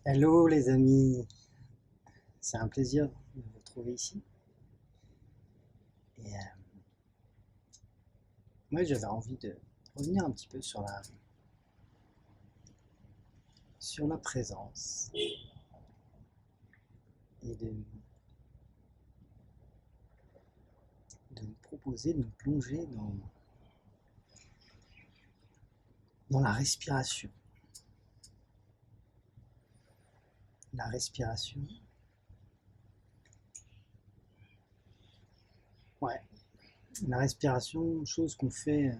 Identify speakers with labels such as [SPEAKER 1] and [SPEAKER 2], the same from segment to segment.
[SPEAKER 1] Hello les amis, c'est un plaisir de vous retrouver ici. Et moi j'avais envie de revenir un petit peu sur la présence et de vous proposer de nous plonger dans la respiration. La respiration, ouais, la respiration, chose qu'on fait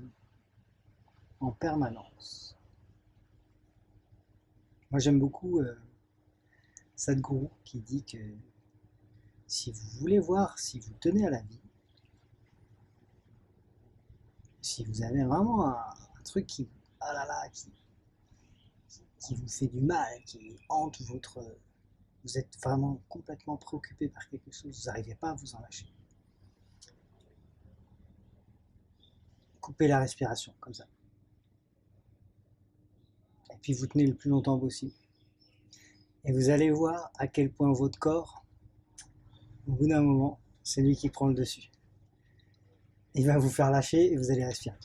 [SPEAKER 1] en permanence. Moi j'aime beaucoup Sadhguru qui dit que si vous voulez voir si vous tenez à la vie, si vous avez vraiment un truc qui, ah là là, qui vous fait du mal, qui hante vous êtes vraiment complètement préoccupé par quelque chose, vous n'arrivez pas à vous en lâcher. Coupez la respiration, comme ça. Et puis vous tenez le plus longtemps possible. Et vous allez voir à quel point votre corps, au bout d'un moment, c'est lui qui prend le dessus. Il va vous faire lâcher et vous allez respirer.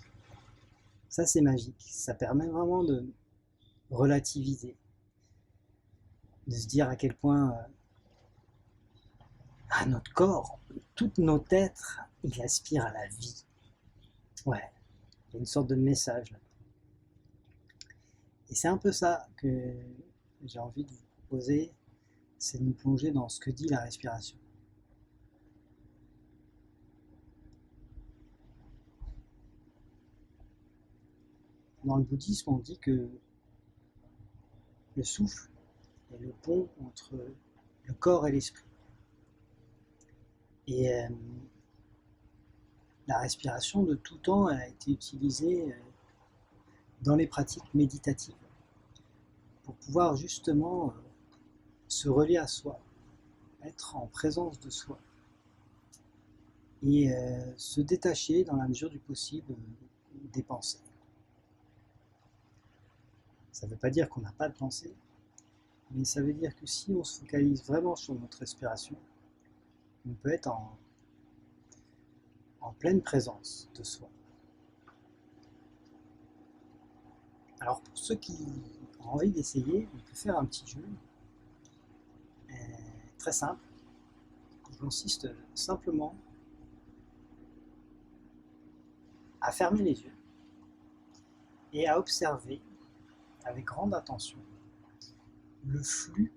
[SPEAKER 1] Ça, c'est magique. Ça permet vraiment de relativiser, de se dire à quel point notre corps, tout notre être, il aspire à la vie. Ouais, il y a une sorte de message là. Et c'est un peu ça que j'ai envie de vous proposer, c'est de nous plonger dans ce que dit la respiration. Dans le bouddhisme, on dit que le souffle est le pont entre le corps et l'esprit. Et la respiration, de tout temps, elle a été utilisée dans les pratiques méditatives pour pouvoir justement se relier à soi, être en présence de soi et se détacher dans la mesure du possible des pensées. Ça ne veut pas dire qu'on n'a pas de pensée, mais ça veut dire que si on se focalise vraiment sur notre respiration, on peut être en pleine présence de soi. Alors pour ceux qui ont envie d'essayer, on peut faire un petit jeu très simple, qui consiste simplement à fermer les yeux et à observer avec grande attention le flux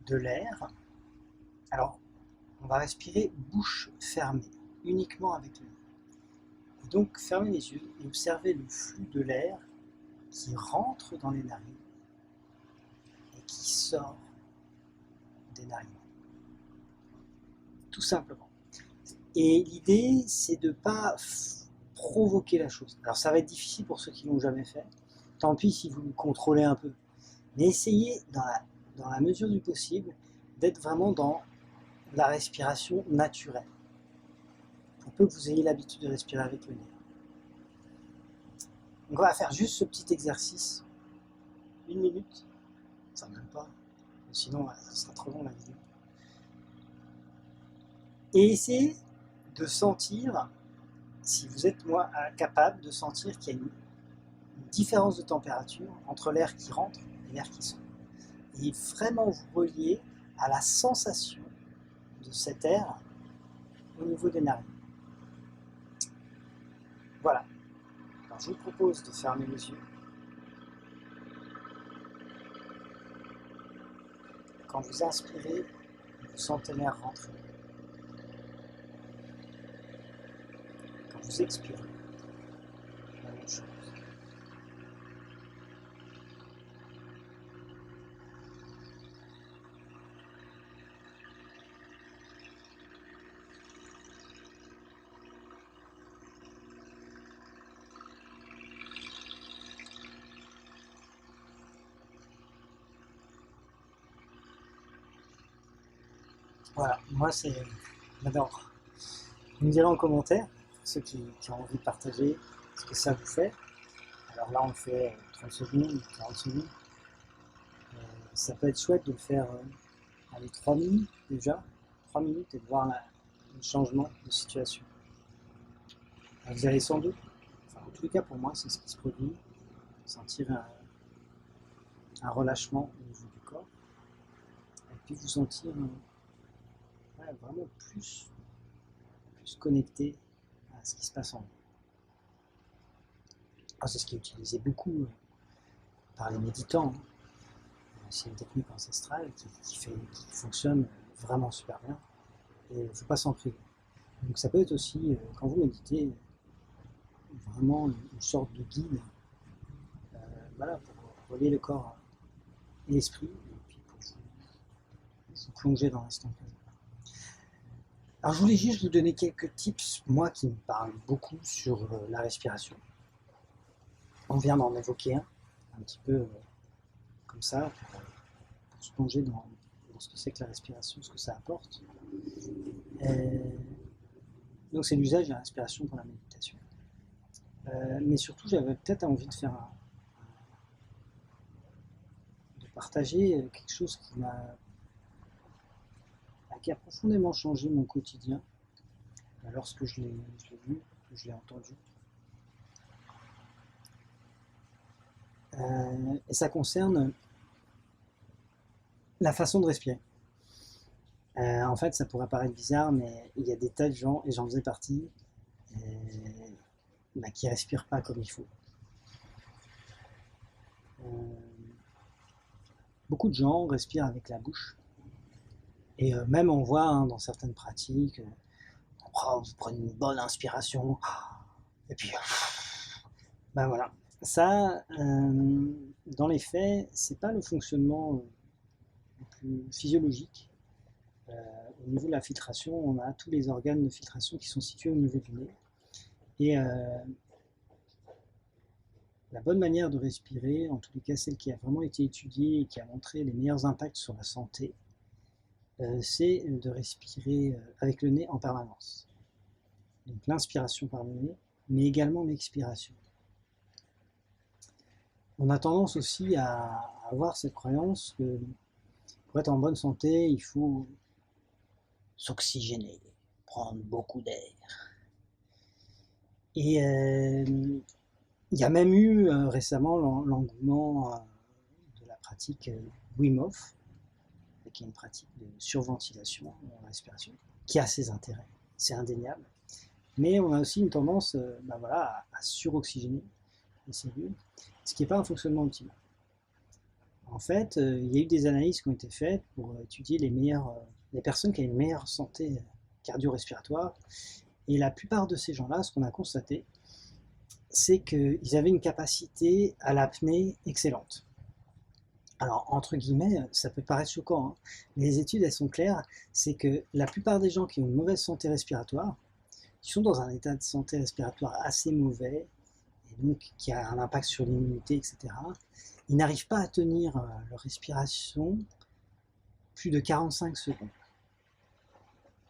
[SPEAKER 1] de l'air. Alors, on va respirer bouche fermée, uniquement avec le nez. Et donc, fermez les yeux et observez le flux de l'air qui rentre dans les narines et qui sort des narines. Tout simplement. Et l'idée, c'est de ne pas provoquer la chose. Alors, ça va être difficile pour ceux qui ne l'ont jamais fait. Tant pis si vous le contrôlez un peu. Mais essayez, dans la mesure du possible, d'être vraiment dans la respiration naturelle. Pour peu que vous ayez l'habitude de respirer avec le nez. Donc on va faire juste ce petit exercice, 1 minute, ça ne même pas, sinon ça sera trop long la vidéo. Et essayez de sentir, si vous êtes capable de sentir qu'il y a une différence de température entre l'air qui rentre et l'air qui sort. Et vraiment vous relier à la sensation de cet air au niveau des narines. Voilà. Alors je vous propose de fermer les yeux. Quand vous inspirez, vous sentez l'air rentrer. Quand vous expirez, la même chose. Voilà, moi j'adore. Vous me direz en commentaire, pour ceux qui ont envie de partager ce que ça vous fait. Alors là on fait 30 secondes, 40 secondes. ça peut être chouette de le faire allez, 3 minutes déjà, 3 minutes et de voir le changement de situation. Alors, vous allez sans doute, enfin, en tous les cas pour moi, c'est ce qui se produit, sentir un relâchement au niveau du corps, et puis vous sentir vraiment plus connecté à ce qui se passe en vous. Alors, c'est ce qui est utilisé beaucoup par les méditants. C'est une technique ancestrale qui fonctionne vraiment super bien et il ne faut pas s'en priver. Donc ça peut être aussi, quand vous méditez, vraiment une sorte de guide voilà, pour relier le corps et l'esprit et puis pour vous plonger dans l'instant présent. Alors je voulais juste vous donner quelques tips, moi qui me parlent beaucoup sur la respiration. On vient d'en évoquer un petit peu comme ça, pour se plonger dans ce que c'est que la respiration, ce que ça apporte. Donc c'est l'usage de la respiration pour la méditation. Mais surtout j'avais peut-être envie de de partager quelque chose qui a profondément changé mon quotidien lorsque je l'ai vu, que je l'ai entendu. Et ça concerne la façon de respirer. En fait, ça pourrait paraître bizarre, mais il y a des tas de gens, et j'en faisais partie, qui ne respirent pas comme il faut. Beaucoup de gens respirent avec la bouche. Et même on voit dans certaines pratiques, vous prenez une bonne inspiration, et puis voilà. Ça, dans les faits, c'est pas le fonctionnement le plus physiologique. Au niveau de la filtration, on a tous les organes de filtration qui sont situés au niveau du nez. Et la bonne manière de respirer, en tous les cas celle qui a vraiment été étudiée et qui a montré les meilleurs impacts sur la santé, c'est de respirer avec le nez en permanence. Donc l'inspiration par le nez, mais également l'expiration. On a tendance aussi à avoir cette croyance que pour être en bonne santé, il faut s'oxygéner, prendre beaucoup d'air. Et il y a même eu récemment l'engouement de la pratique Wim Hof, qui est une pratique de surventilation en respiration, qui a ses intérêts, c'est indéniable. Mais on a aussi une tendance à suroxygéner les cellules, ce qui n'est pas un fonctionnement optimal. En fait, il y a eu des analyses qui ont été faites pour étudier les personnes qui avaient une meilleure santé cardio-respiratoire. Et la plupart de ces gens-là, ce qu'on a constaté, c'est qu'ils avaient une capacité à l'apnée excellente. Alors, entre guillemets, ça peut paraître choquant, mais les études, elles sont claires, c'est que la plupart des gens qui ont une mauvaise santé respiratoire, qui sont dans un état de santé respiratoire assez mauvais, et donc qui a un impact sur l'immunité, etc., ils n'arrivent pas à tenir leur respiration plus de 45 secondes.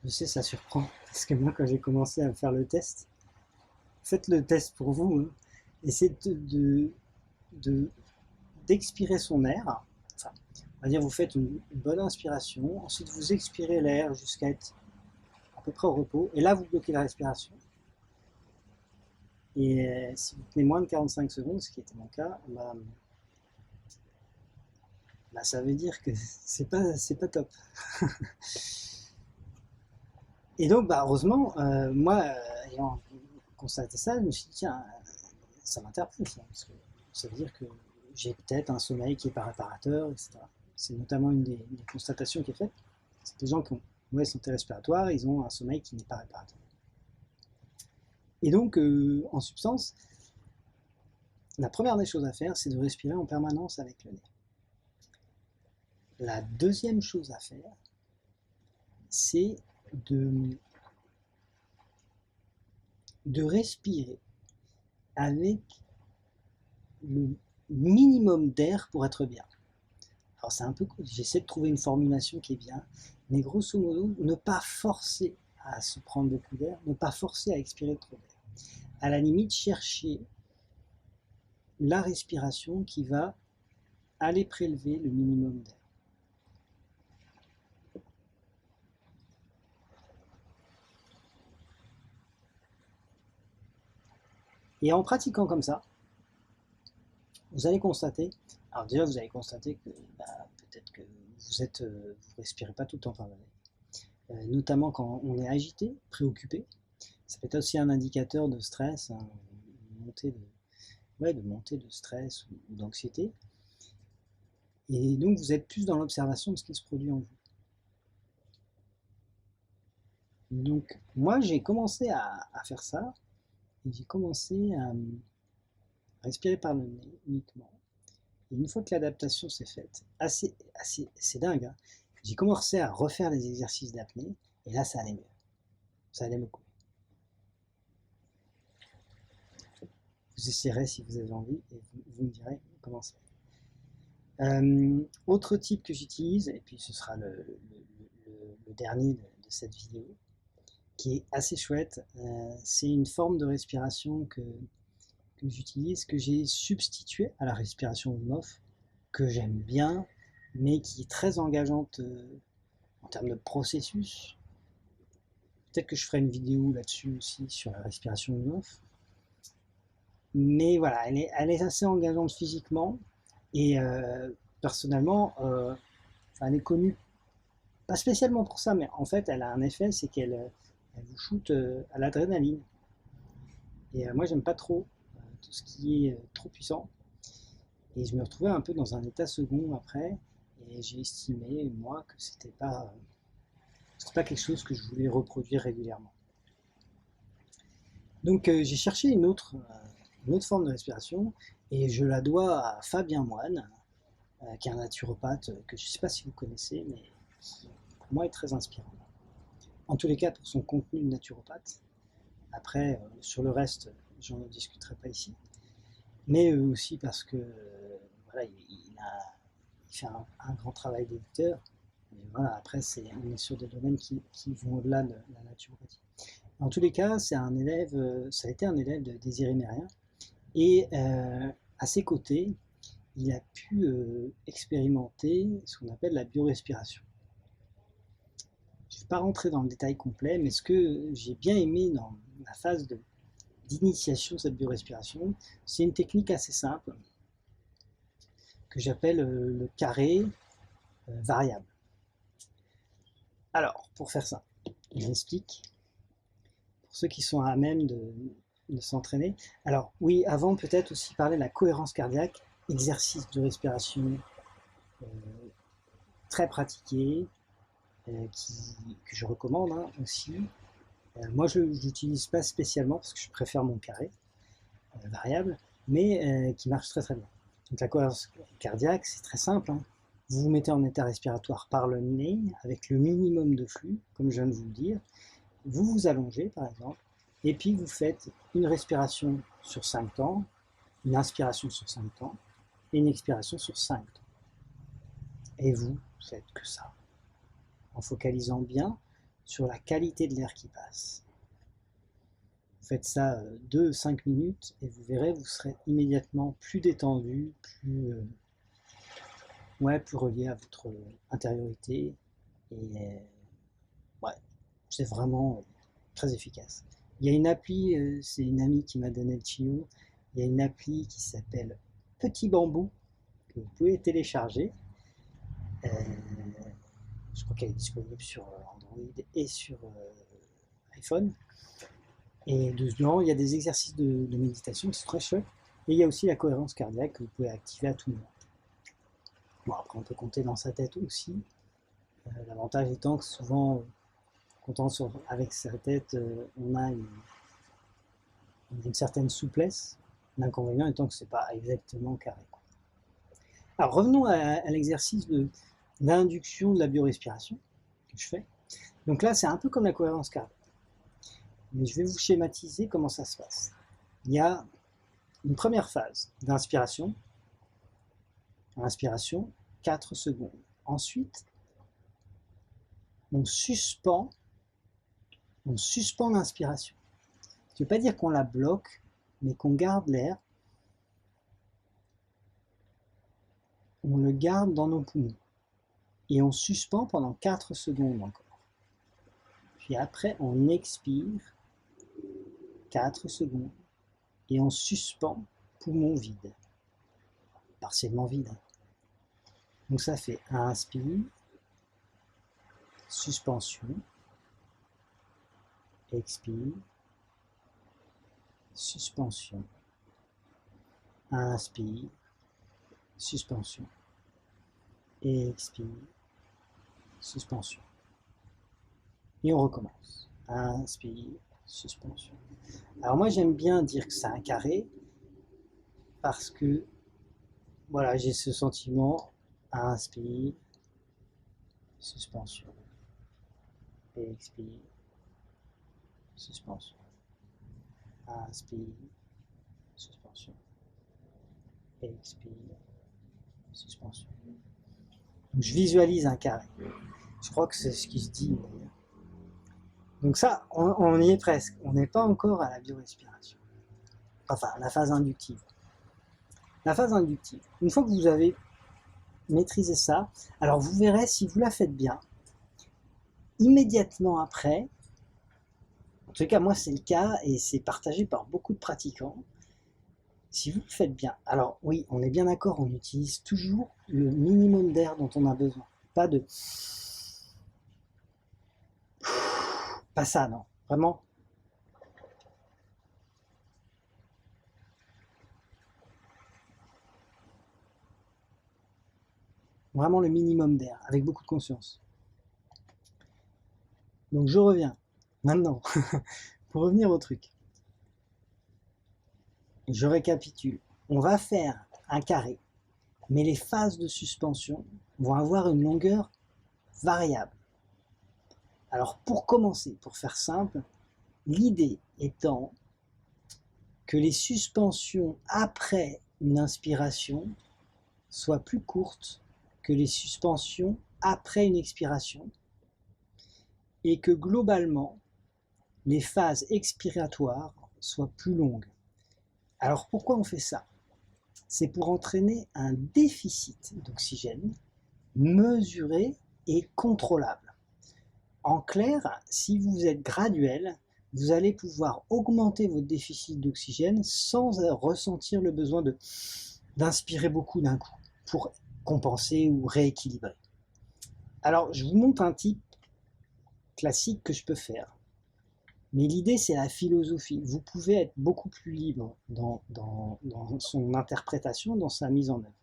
[SPEAKER 1] Je sais, ça surprend, parce que moi, quand j'ai commencé à faire le test, faites le test pour vous, essayez d'expirer son air, enfin, on va dire vous faites une bonne inspiration, ensuite vous expirez l'air jusqu'à être à peu près au repos, et là vous bloquez la respiration. Et si vous tenez moins de 45 secondes, ce qui était mon cas, ça veut dire que c'est pas top. Et donc, heureusement, moi, ayant constaté ça, je me suis dit, tiens, ça m'interpelle, parce que ça veut dire que j'ai peut-être un sommeil qui n'est pas réparateur, etc. C'est notamment une des constatations qui est faite. C'est des gens qui ont une mauvaise santé respiratoire, ils ont un sommeil qui n'est pas réparateur. Et donc, en substance, la première des choses à faire, c'est de respirer en permanence avec le nez. La deuxième chose à faire, c'est de respirer avec le minimum d'air pour être bien. Alors c'est un peu, j'essaie de trouver une formulation qui est bien, mais grosso modo, ne pas forcer à se prendre beaucoup d'air, ne pas forcer à expirer trop d'air. À la limite, chercher la respiration qui va allez prélever le minimum d'air. Et en pratiquant comme ça, vous allez constater, alors déjà vous allez constater que peut-être que vous respirez pas tout le temps par le nez, notamment quand on est agité, préoccupé. Ça peut être aussi un indicateur de stress, hein, de montée de stress ou d'anxiété. Et donc vous êtes plus dans l'observation de ce qui se produit en vous. Donc moi j'ai commencé à faire ça, et j'ai commencé à respirer par le nez uniquement. Et une fois que l'adaptation s'est faite, c'est dingue, hein, j'ai commencé à refaire les exercices d'apnée, et là ça allait mieux. Ça allait beaucoup. Vous essayerez si vous avez envie, et vous me direz comment c'est. Autre type que j'utilise, et puis ce sera le dernier de cette vidéo, qui est assez chouette, c'est une forme de respiration que j'utilise, que j'ai substitué à la respiration on-off, que j'aime bien, mais qui est très engageante en termes de processus. Peut-être que je ferai une vidéo là-dessus aussi sur la respiration on-off. Mais voilà, elle est assez engageante physiquement, et personnellement, elle est connue, pas spécialement pour ça, mais en fait elle a un effet, c'est qu'elle vous shoot à l'adrénaline. Et moi j'aime pas trop tout ce qui est trop puissant. Et je me retrouvais un peu dans un état second après, et j'ai estimé, moi, que c'était pas quelque chose que je voulais reproduire régulièrement. Donc j'ai cherché une autre forme de respiration, et je la dois à Fabien Moine, qui est un naturopathe que je ne sais pas si vous connaissez, mais qui pour moi est très inspirant. En tous les cas, pour son contenu de naturopathe. Après, sur le reste, j'en discuterai pas ici. Mais aussi parce que voilà, il fait un grand travail d'éditeur. Mais voilà, après, on est sur des domaines qui vont au-delà de la naturopathie. En tous les cas, ça a été un élève de Désiré Mérien. Et à ses côtés, il a pu expérimenter ce qu'on appelle la biorespiration. Je ne vais pas rentrer dans le détail complet, mais ce que j'ai bien aimé dans la phase d'initiation de cette biorespiration, c'est une technique assez simple que j'appelle le carré variable. Alors, pour faire ça, je l'explique. Pour ceux qui sont à même de s'entraîner. Alors, oui, avant, peut-être aussi parler de la cohérence cardiaque, exercice de respiration très pratiqué, que je recommande aussi. Moi, je ne l'utilise pas spécialement parce que je préfère mon carré variable, mais qui marche très très bien. Donc la cohérence cardiaque, c'est très simple. Vous vous mettez en état respiratoire par le nez avec le minimum de flux, comme je viens de vous le dire. Vous vous allongez par exemple, et puis vous faites une respiration sur 5 temps, une inspiration sur 5 temps, et une expiration sur 5 temps. Et vous faites que ça, en focalisant bien sur la qualité de l'air qui passe. Vous faites ça 2-5 minutes et vous verrez, vous serez immédiatement plus détendu, plus relié à votre intériorité. Et c'est vraiment très efficace. Il y a une appli, c'est une amie qui m'a donné le tuyau, il y a une appli qui s'appelle Petit Bambou, que vous pouvez télécharger. Je crois qu'elle est disponible sur Android et sur iPhone. Et dedans, il y a des exercices de méditation qui sont très chouettes. Et il y a aussi la cohérence cardiaque que vous pouvez activer à tout moment. Bon, après, on peut compter dans sa tête aussi. L'avantage étant que souvent, comptant avec sa tête, on a une certaine souplesse. L'inconvénient étant que ce n'est pas exactement carré. Alors revenons à l'exercice d'induction de la biorespiration que je fais. Donc là, c'est un peu comme la cohérence cardiaque. Mais je vais vous schématiser comment ça se passe. Il y a une première phase d'inspiration. Inspiration, 4 secondes. Ensuite, on suspend l'inspiration. Ça ne veut pas dire qu'on la bloque, mais qu'on garde l'air on le garde dans nos poumons et on suspend pendant 4 secondes encore. Puis après, on expire 4 secondes et on suspend poumon vide, partiellement vide. Donc ça fait inspire, suspension, expire, suspension, inspire, suspension, expire, suspension. Et on recommence. Inspire, suspension. Alors moi j'aime bien dire que c'est un carré parce que voilà, j'ai ce sentiment. Inspire, suspension, expire, suspension, inspire, suspension, expire, suspension. Donc je visualise un carré. Je crois que c'est ce qui se dit. Donc ça, on y est presque. On n'est pas encore à la biorespiration. Enfin, la phase inductive. La phase inductive. Une fois que vous avez maîtrisé ça, alors vous verrez si vous la faites bien, immédiatement après, en tout cas moi c'est le cas et c'est partagé par beaucoup de pratiquants, si vous le faites bien, alors oui, on est bien d'accord, on utilise toujours le minimum d'air dont on a besoin, pas de... Pas ça, non, vraiment. Vraiment le minimum d'air, avec beaucoup de conscience. Donc je reviens, maintenant, pour revenir au truc. Je récapitule. On va faire un carré, mais les phases de suspension vont avoir une longueur variable. Alors pour commencer, pour faire simple, l'idée étant que les suspensions après une inspiration soient plus courtes que les suspensions après une expiration et que globalement, les phases expiratoires soient plus longues. Alors pourquoi on fait ça? C'est pour entraîner un déficit d'oxygène mesuré et contrôlable. En clair, si vous êtes graduel, vous allez pouvoir augmenter votre déficit d'oxygène sans ressentir le besoin d'inspirer beaucoup d'un coup pour compenser ou rééquilibrer. Alors, je vous montre un type classique que je peux faire. Mais l'idée, c'est la philosophie. Vous pouvez être beaucoup plus libre dans son interprétation, dans sa mise en œuvre.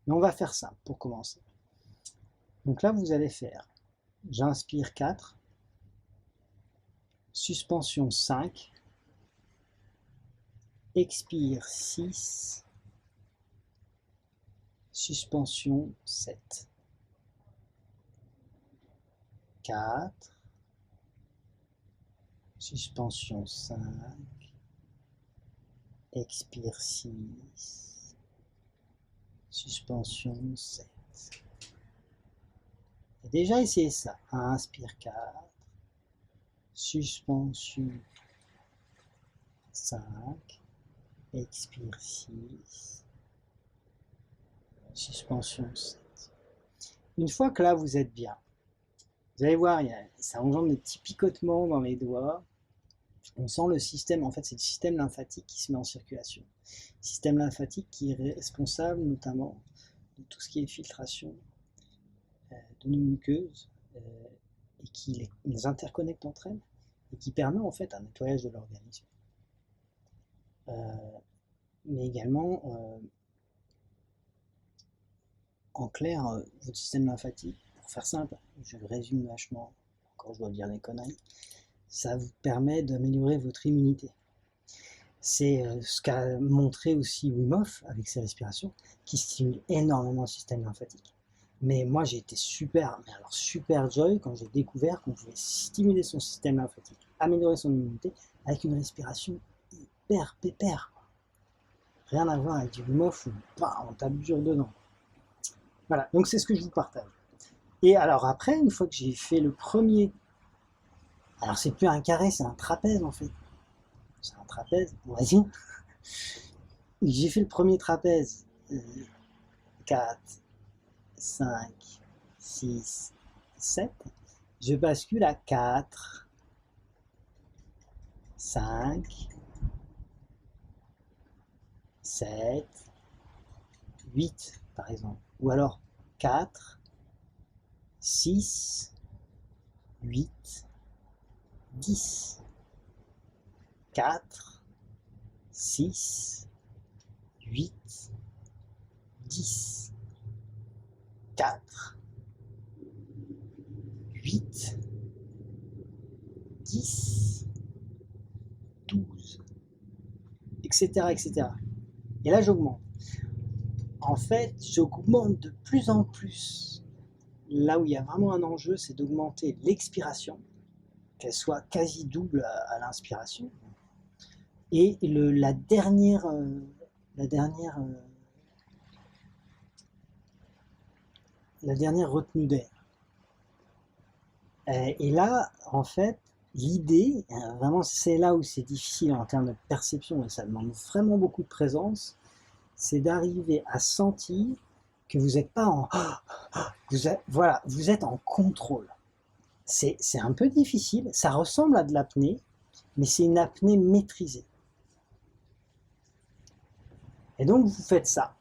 [SPEAKER 1] Mais on va faire ça pour commencer. Donc là, vous allez faire, j'inspire 4, suspension 5, expire 6, suspension 7, 4, suspension 5, expire 6, suspension 7. Et déjà essayez ça. Inspire 4, suspension 5, expire 6, suspension 7. Une fois que là vous êtes bien, vous allez voir, ça engendre des petits picotements dans les doigts. On sent le système, en fait c'est le système lymphatique qui se met en circulation. Système lymphatique qui est responsable notamment de tout ce qui est filtration de nos muqueuses et qui les interconnecte entre elles et qui permet en fait un nettoyage de l'organisme. Mais également, en clair, votre système lymphatique, pour faire simple, je le résume vachement, encore je dois dire des conneries, ça vous permet d'améliorer votre immunité. C'est ce qu'a montré aussi Wim Hof avec ses respirations, qui stimule énormément le système lymphatique. Mais moi j'ai été super joy quand j'ai découvert qu'on pouvait stimuler son système lymphatique, améliorer son immunité avec une respiration hyper pépère. Rien à voir avec du Wim Hof où on tape dur dedans. Voilà, donc c'est ce que je vous partage. Et alors après, une fois que j'ai fait le premier, alors c'est plus un carré, c'est un trapèze en fait. C'est un trapèze, on va dire. J'ai fait le premier trapèze, 4, 5, 6, 7. Je bascule à 4, 5, 7, 8 par exemple. Ou alors 4, 6, 8, 10. 4, 6, 8, 10. 4, 8, 10, 12, etc., etc. Et là, j'augmente. En fait, j'augmente de plus en plus. Là où il y a vraiment un enjeu, c'est d'augmenter l'expiration, qu'elle soit quasi double à l'inspiration. Et la dernière retenue d'air. Et là, en fait, l'idée, vraiment, c'est là où c'est difficile en termes de perception, et ça demande vraiment beaucoup de présence, c'est d'arriver à sentir que vous n'êtes pas en... Voilà, vous êtes en contrôle. C'est un peu difficile, ça ressemble à de l'apnée, mais c'est une apnée maîtrisée. Et donc, vous faites ça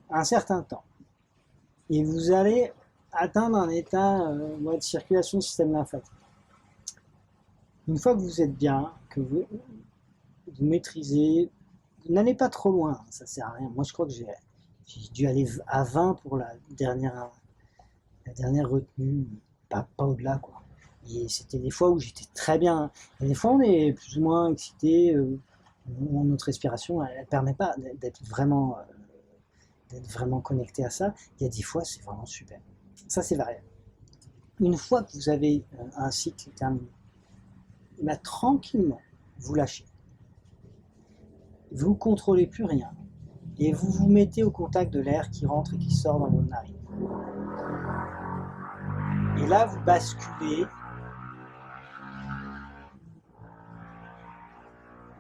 [SPEAKER 1] un certain temps. Et vous allez atteindre un état de circulation du système lymphatique. Une fois que vous êtes bien, que vous maîtrisez, vous n'allez pas trop loin, ça sert à rien. Moi, je crois que j'ai dû aller à 20 pour la dernière retenue, pas au-delà, quoi. Et c'était des fois où j'étais très bien. Et des fois, on est plus ou moins excité, notre respiration, elle ne permet pas d'être vraiment connecté à ça. Il y a des fois, c'est vraiment super. Ça, c'est variable. Une fois que vous avez un cycle terminé, bah, tranquillement, vous lâchez. Vous ne contrôlez plus rien. Et vous vous mettez au contact de l'air qui rentre et qui sort dans vos narines. Et là, vous basculez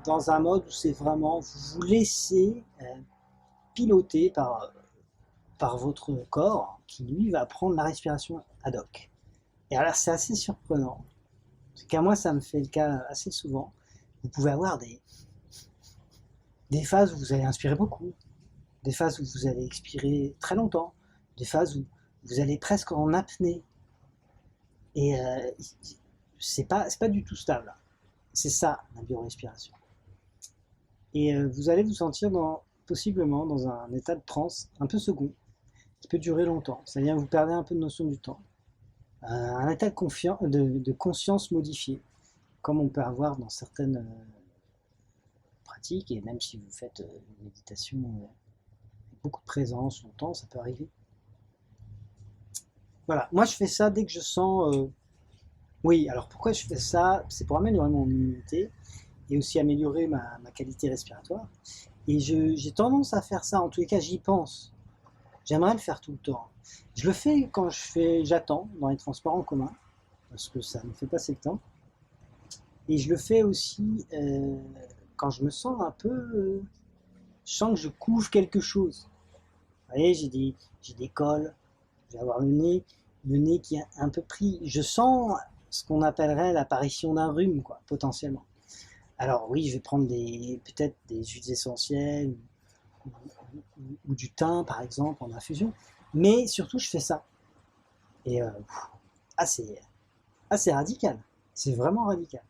[SPEAKER 1] dans un mode où c'est vraiment, vous vous laissez piloter par votre corps qui, lui, va prendre la respiration ad hoc. Et alors, c'est assez surprenant. Parce qu'à moi, ça me fait le cas assez souvent. Vous pouvez avoir des phases où vous allez inspirer beaucoup, des phases où vous allez expirer très longtemps, des phases où vous allez presque en apnée. Et c'est pas du tout stable. C'est ça, la biorespiration. Et vous allez vous sentir possiblement dans un état de transe un peu second, qui peut durer longtemps. C'est-à-dire que vous perdez un peu de notion du temps. Un état de conscience modifié, comme on peut avoir dans certaines pratiques, et même si vous faites une méditation avec beaucoup de présence longtemps, ça peut arriver. Voilà, moi je fais ça dès que je sens... Oui, alors pourquoi je fais ça? C'est pour améliorer mon immunité et aussi améliorer ma qualité respiratoire. Et j'ai tendance à faire ça, en tous les cas j'y pense. J'aimerais le faire tout le temps. Je le fais quand j'attends dans les transports en commun, parce que ça me fait passer le temps. Et je le fais aussi quand je me sens un peu... je sens que je couvre quelque chose. Vous voyez, j'ai des cols, je vais avoir le nez qui est un peu pris. Je sens ce qu'on appellerait l'apparition d'un rhume, quoi, potentiellement. Alors oui, je vais prendre peut-être des huiles essentielles ou du thym, par exemple, en infusion. Mais surtout, je fais ça. Et c'est radical. C'est vraiment radical.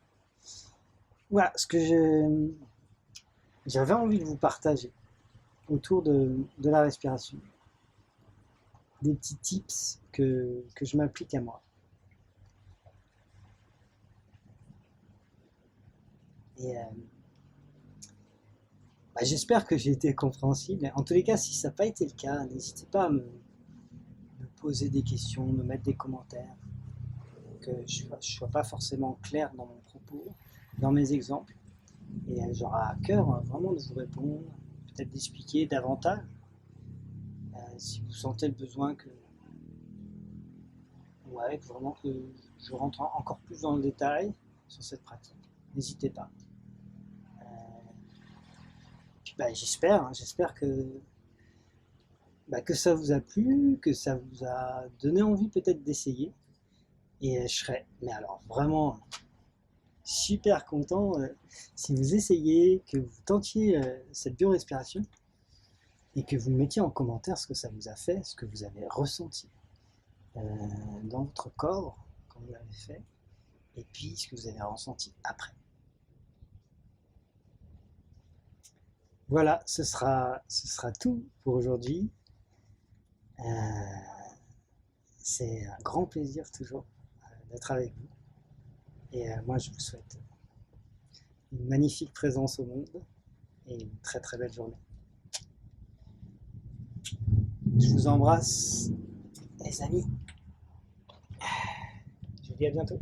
[SPEAKER 1] Voilà ce que j'avais envie de vous partager autour de la respiration. Des petits tips que je m'applique à moi. Et j'espère que j'ai été compréhensible. En tous les cas, si ça n'a pas été le cas, n'hésitez pas à me poser des questions, me mettre des commentaires, que je ne sois pas forcément clair dans mon propos, dans mes exemples. Et j'aurai à cœur vraiment de vous répondre, peut-être d'expliquer davantage, si vous sentez le besoin que vraiment que je rentre encore plus dans le détail sur cette pratique. N'hésitez pas. Puis j'espère que que ça vous a plu, que ça vous a donné envie peut-être d'essayer. Et je serais, mais alors vraiment super content si vous essayez, que vous tentiez cette biorespiration et que vous mettiez en commentaire ce que ça vous a fait, ce que vous avez ressenti dans votre corps quand vous l'avez fait, et puis ce que vous avez ressenti après. Voilà, ce sera tout pour aujourd'hui. C'est un grand plaisir toujours d'être avec vous. Et moi, je vous souhaite une magnifique présence au monde et une très très belle journée. Je vous embrasse, les amis. Je vous dis à bientôt.